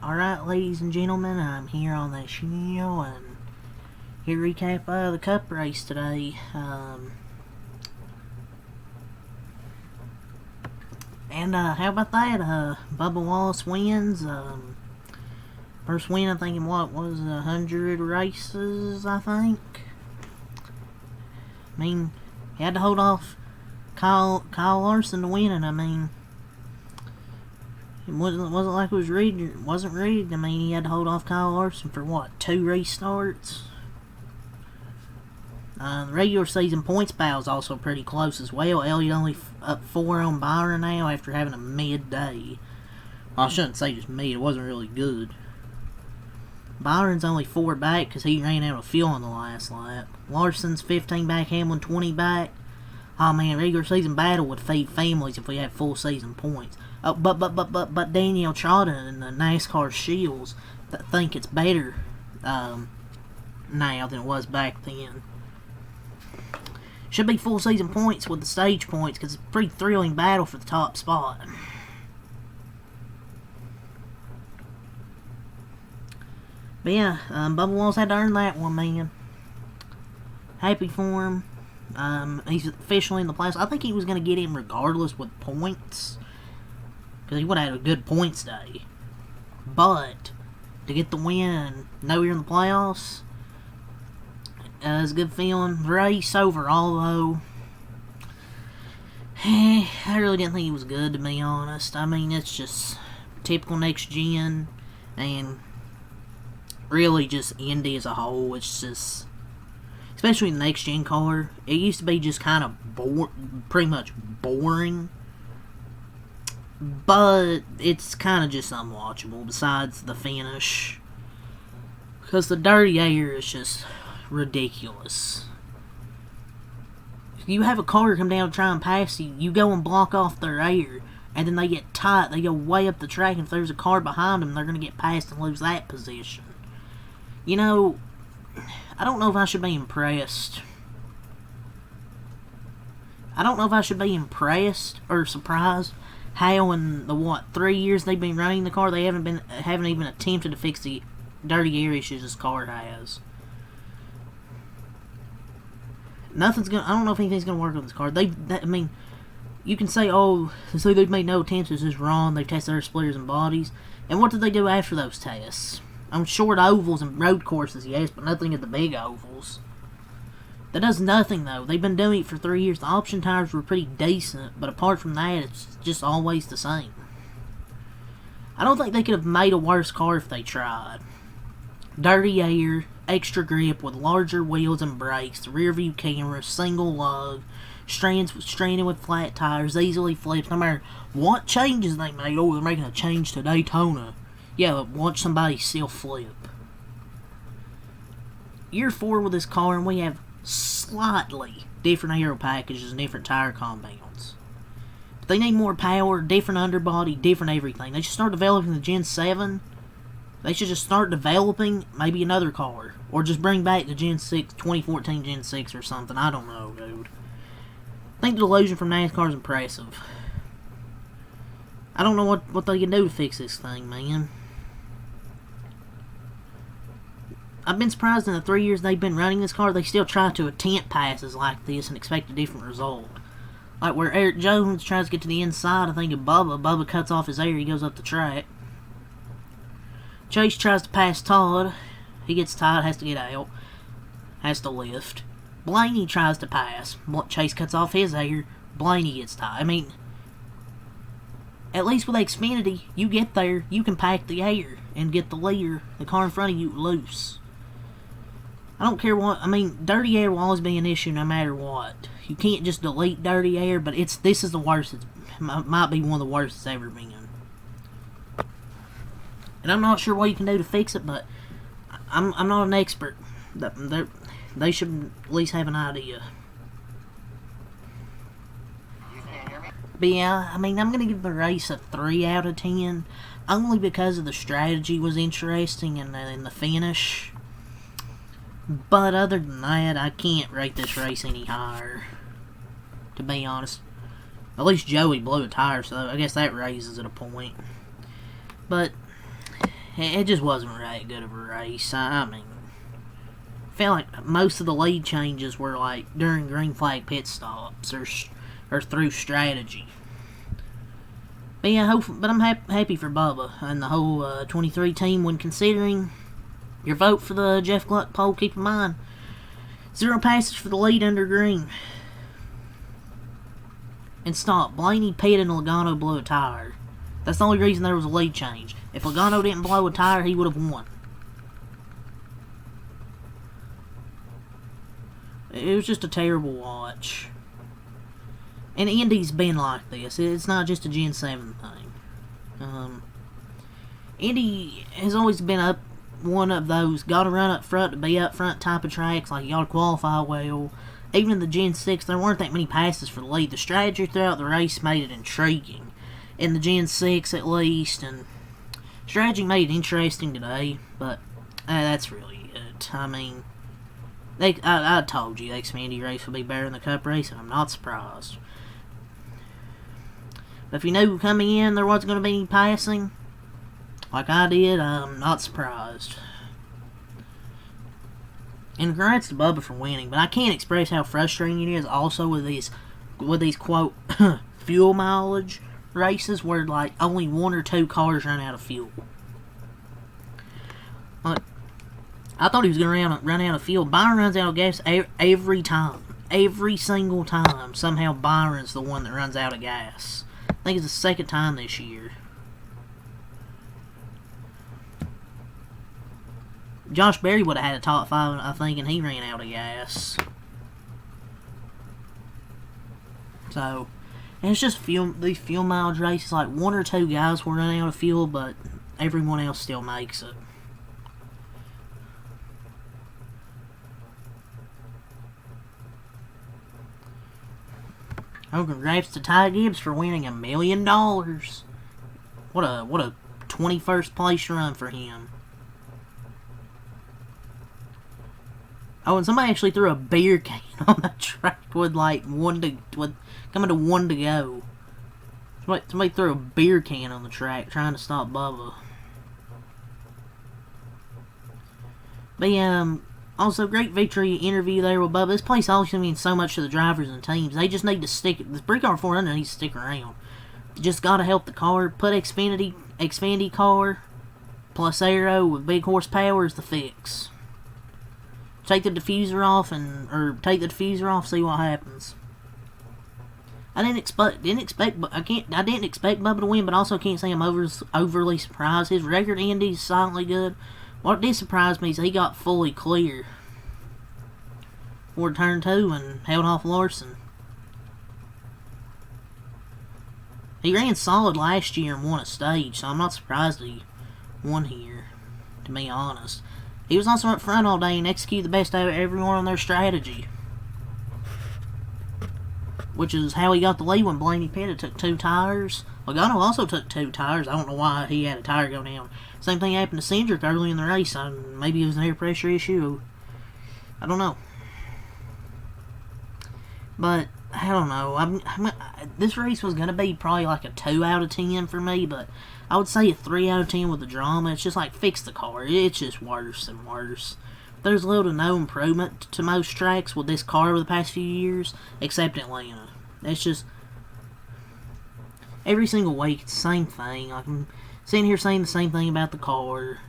Alright, ladies and gentlemen, I'm here on the show and here to recap the cup race today. How about that? Bubba Wallace wins. First win, I think, in what was 100 races, I think. I mean, he had to hold off Kyle Larson to win, and I mean, it wasn't like it was rigged. It wasn't rigged. I mean, he had to hold off Kyle Larson for what, 2 restarts. The regular season points battle is also pretty close as well. Elliott only up 4 on Byron now after having a midday. Well, I shouldn't say just mid. It wasn't really good. Byron's only 4 back because he ran out of fuel on the last lap. Larson's 15 back, Hamlin 20 back. Oh man, regular season battle would feed families if we had full season points. Oh, but Danielle Trotta and the NASCAR Shields think it's better now than it was back then. Should be full season points with the stage points because it's a pretty thrilling battle for the top spot. But yeah, Bubba Wallace had to earn that one, man. Happy for him. He's officially in the playoffs. I think he was going to get him regardless with points, because he would have had a good points day. But to get the win and know you're in the playoffs, it's a good feeling. The race overall, though, I really didn't think he was good, to be honest. I mean, it's just typical next gen, and really just Indy as a whole. It's just, especially the next gen car, it used to be just kind of pretty much boring. But it's kind of just unwatchable besides the finish, because the dirty air is just ridiculous. If you have a car come down to try and pass you, you go and block off their air, and then they get tight, they go way up the track, and if there's a car behind them, they're going to get passed and lose that position. You know, I don't know if I should be impressed. I don't know if I should be impressed or surprised how in the 3 years they've been running the car, they haven't even attempted to fix the dirty air issues this car has. I don't know if anything's gonna work on this car. I mean, you can say, oh, so they've made no attempts, it's just wrong, they've tested their splitters and bodies. And what did they do after those tests? On short ovals and road courses, yes, but nothing at the big ovals. That does nothing, though. They've been doing it for 3 years. The option tires were pretty decent, but apart from that, it's just always the same. I don't think they could have made a worse car if they tried. Dirty air, extra grip with larger wheels and brakes, the rear view camera, single lug, stranded with flat tires, easily flips. No matter what changes they made, oh, they're making a change to Daytona. Yeah, but watch somebody still flip. Year 4 with this car, and we have slightly different aero packages and different tire compounds. But they need more power, different underbody, different everything. They should start developing the Gen 7. They should just start developing maybe another car. Or just bring back the Gen 6, 2014 Gen 6 or something. I don't know, dude. I think the delusion from NASCAR is impressive. I don't know what they can do to fix this thing, man. I've been surprised in the 3 years they've been running this car, they still try to attempt passes like this and expect a different result. Like where Eric Jones tries to get to the inside, I think of Bubba. Bubba cuts off his air, he goes up the track. Chase tries to pass Todd. He gets tight, has to get out. Has to lift. Blaney tries to pass. Chase cuts off his air. Blaney gets tight. I mean, at least with Xfinity, you get there, you can pack the air and get the leader, the car in front of you, loose. I don't care what, I mean, dirty air will always be an issue no matter what. You can't just delete dirty air, but this is the worst, it might be one of the worst it's ever been. And I'm not sure what you can do to fix it, but I'm not an expert. They should at least have an idea. But yeah, I mean, I'm going to give the race a 3 out of 10, only because of the strategy was interesting and the finish. But other than that, I can't rate this race any higher, to be honest. At least Joey blew a tire, so I guess that raises it a point. But it just wasn't that good of a race. I mean, I felt like most of the lead changes were like during green flag pit stops or through strategy. But yeah, but I'm happy for Bubba and the whole 23 team. When considering your vote for the Jeff Gluck poll, keep in mind 0 passes for the lead under green. And stop. Blaney, Pitt, and Logano blew a tire. That's the only reason there was a lead change. If Logano didn't blow a tire, he would have won. It was just a terrible watch. And Indy's been like this. It's not just a Gen 7 thing. Indy has always been one of those gotta run up front to be up front type of tracks. Like, you gotta qualify well. Even in the Gen 6, there weren't that many passes for the lead. The strategy throughout the race made it intriguing. In the Gen 6, at least. And strategy made it interesting today. But that's really it. I mean, I told you the Xfinity race would be better than the Cup race, and I'm not surprised. But if you knew coming in there wasn't going to be any passing, like I did, I'm not surprised. And congrats to Bubba for winning, but I can't express how frustrating it is also with these quote fuel mileage races where like only 1 or 2 cars run out of fuel. Like, I thought he was going to run out of fuel. Byron runs out of gas every time. Every single time. Somehow Byron's the one that runs out of gas. I think it's the second time this year. Josh Berry would have had a top 5, I think, and he ran out of gas. So, and it's just these fuel mileage races. Like 1 or 2 guys will run out of fuel, but everyone else still makes it. Oh, congrats to Ty Gibbs for winning $1 million. What a 21st place run for him. Oh, and somebody actually threw a beer can on the track with coming to 1 to go. Somebody threw a beer can on the track trying to stop Bubba. But yeah, also great victory interview there with Bubba. This place also means so much to the drivers and teams. They just need to stick. The Brickyard 400 needs to stick around. You just gotta help the car. Put Xfinity car plus aero with big horsepower is the fix. Take the diffuser off see what happens. I didn't expect Bubba to win, but also can't say I'm overly surprised. His record Indy's silently good. What did surprise me is he got fully clear for turn 2 and held off Larson. He ran solid last year and won a stage, so I'm not surprised he won here, to be honest. He was also up front all day and executed the best out of everyone on their strategy. Which is how he got the lead when Blaney pitted. Took 2 tires. Logano also took 2 tires. I don't know why he had a tire go down. Same thing happened to Cindric early in the race. Maybe it was an air pressure issue. I don't know. But, I don't know. This race was going to be probably like a 2 out of 10 for me, but I would say a 3 out of 10 with the drama. It's just like, fix the car. It's just worse and worse. There's little to no improvement to most tracks with this car over the past few years, except Atlanta. It's just, every single week it's the same thing. Like, I'm sitting here saying the same thing about the car.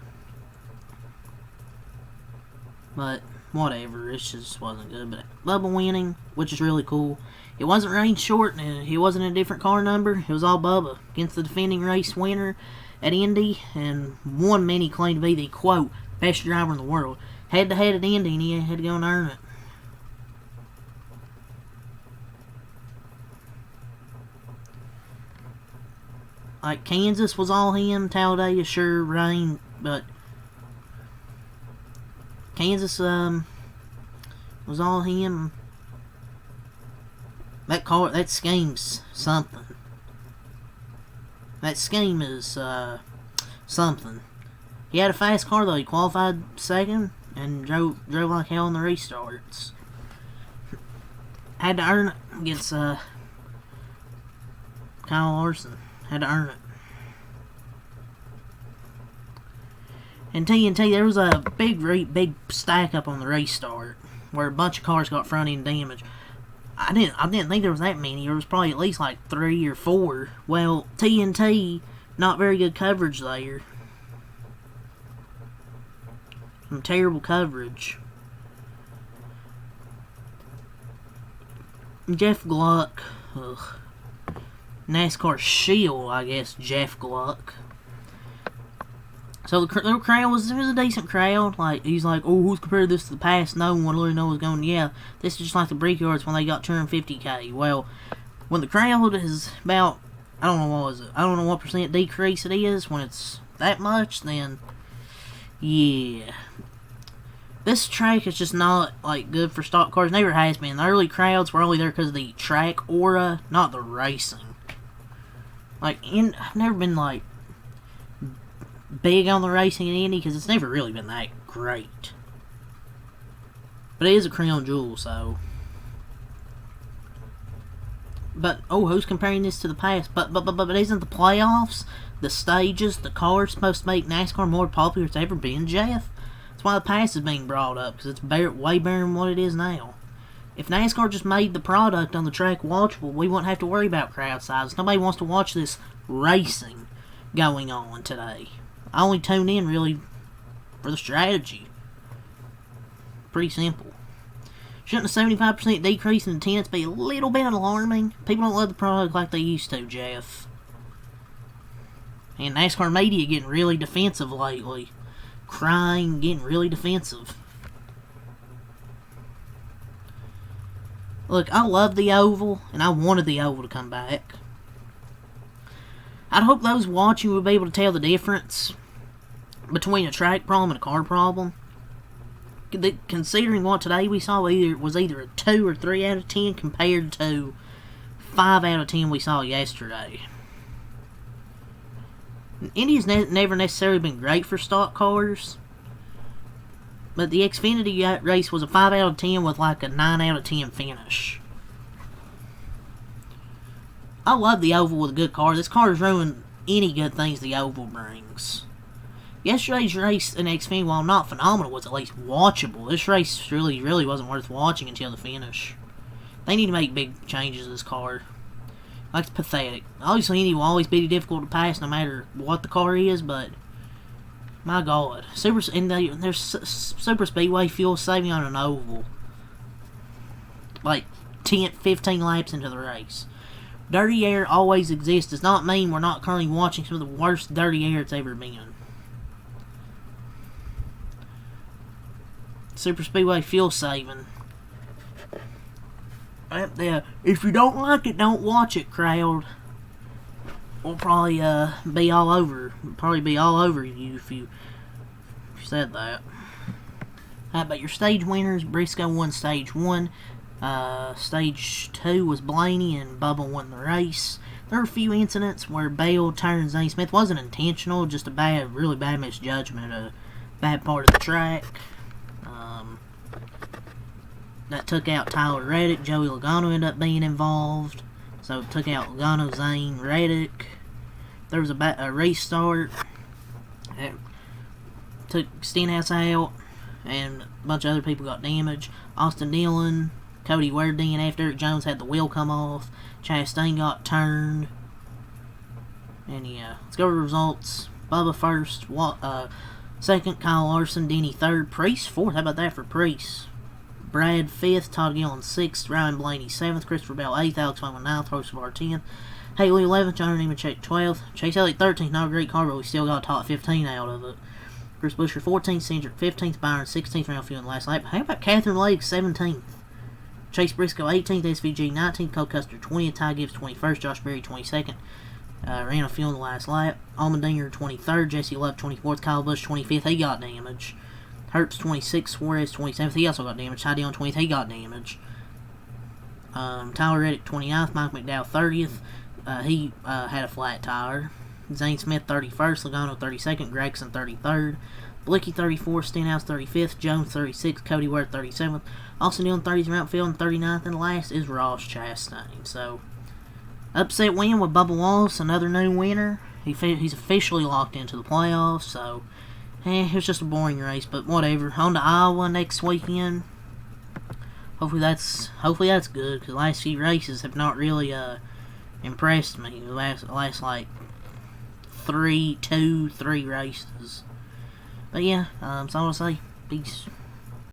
But, whatever, it just wasn't good. But Bubba winning, which is really cool. It wasn't rain short, and it wasn't a different car number. It was all Bubba against the defending race winner at Indy, and one many claimed to be the, quote, best driver in the world. Head-to-head at Indy, and he had to go and earn it. Like, Kansas was all him. Talladega sure rained, but Kansas was all him. That scheme's something. That scheme is something. He had a fast car though. He qualified second and drove like hell in the restarts. Had to earn it against Kyle Larson. Had to earn it. In TNT, there was a big stack up on the race start where a bunch of cars got front end damage. I didn't think there was that many. There was probably at least like 3 or 4. Well, TNT, not very good coverage there. Some terrible coverage. Jeff Gluck, NASCAR shield, I guess. Jeff Gluck. So the crowd was a decent crowd. Like, he's like, oh, who's compared this to the past? No one really knows what's going on. Yeah, this is just like the Brickyards when they got 250K. Well, when the crowd is about, I don't know what was it, I don't know what percent decrease it is, when it's that much, then, yeah. This track is just not, like, good for stock cars. Never has been. The early crowds were only there because of the track aura, not the racing. Like, I've never been, like, big on the racing in Indy because it's never really been that great. But it is a crown jewel, so. But who's comparing this to the past? But isn't the playoffs, the stages, the cars supposed to make NASCAR more popular than it's ever been, Jeff? That's why the past is being brought up, because it's way better than what it is now. If NASCAR just made the product on the track watchable, we wouldn't have to worry about crowd sizes. Nobody wants to watch this racing going on today. I only tune in, really, for the strategy. Pretty simple. Shouldn't a 75% decrease in attendance be a little bit alarming? People don't love the product like they used to, Jeff. And NASCAR media getting really defensive lately. Crying, getting really defensive. Look, I love the Oval, and I wanted the Oval to come back. I'd hope those watching would be able to tell the difference between a track problem and a car problem. Considering what today we saw was either a 2 or 3 out of 10 compared to 5 out of 10 we saw yesterday. Indy's never necessarily been great for stock cars, but the Xfinity race was a 5 out of 10 with like a 9 out of 10 finish. I love the Oval with a good car. This car has ruined any good things the Oval brings. Yesterday's race in Xfinity, while not phenomenal, was at least watchable. This race really wasn't worth watching until the finish. They need to make big changes to this car. Like, it's pathetic. Obviously, Indy will always be difficult to pass no matter what the car is, but my God. There's super speedway fuel saving on an Oval. Like 10, 15 laps into the race. Dirty air always exists. Does not mean we're not currently watching some of the worst dirty air it's ever been. Super speedway fuel saving. If you don't like it, don't watch it, crowd. We'll probably be all over. You if you said that. How about your stage winners? Briscoe won stage 1. Stage 2 was Blaney, and Bubba won the race. There were a few incidents where Bale turned Zane Smith. Wasn't intentional, just a really bad misjudgment, a bad part of the track. That took out Tyler Reddick. Joey Logano ended up being involved, so it took out Logano, Zane, Reddick. There was a restart. It took Stenhouse out, and a bunch of other people got damaged. Austin Dillon, Cody Ware DNF'd. Eric Jones had the wheel come off. Chastain got turned. And yeah, let's go to the results. Bubba first, second, Kyle Larson, Denny third, Priest fourth. How about that for Priest? Brad 5th, Todd Gillen 6th, Ryan Blaney 7th, Christopher Bell 8th, Alex Bowman 9th, Horsefar 10th, Haley 11th, John Nemechek 12th, Chase Elliott 13th, not a great car, but we still got top 15 out of it. Chris Buescher 14th, Cindric 15th, Byron 16th, round few in the last lap. How about Catherine Lake 17th? Chase Briscoe 18th, SVG 19th, Cole Custer 20th, Ty Gibbs 21st, Josh Berry 22nd. Ran a few in the last lap. Allmendinger 23rd, Jesse Love 24th, Kyle Busch 25th, he got damage. Herbst 26th, Suarez 27th, he also got damage. Ty Dillon 20th, he got damage. Tyler Reddick 29th, Mike McDowell 30th, he had a flat tire. Zane Smith 31st, Logano 32nd, Gregson 33rd, Blicky 34th, Stenhouse 35th, Jones 36th, Cody Ware 37th, Austin Dillon 30th, Mountfield, and 39th, and last is Ross Chastain. So, upset win with Bubba Wallace, another new winner. He's officially locked into the playoffs, so it was just a boring race, but whatever. On to Iowa next weekend. Hopefully that's good, because the last few races have not really impressed me. The last like 3 races. But yeah, that's all I'll say. Peace.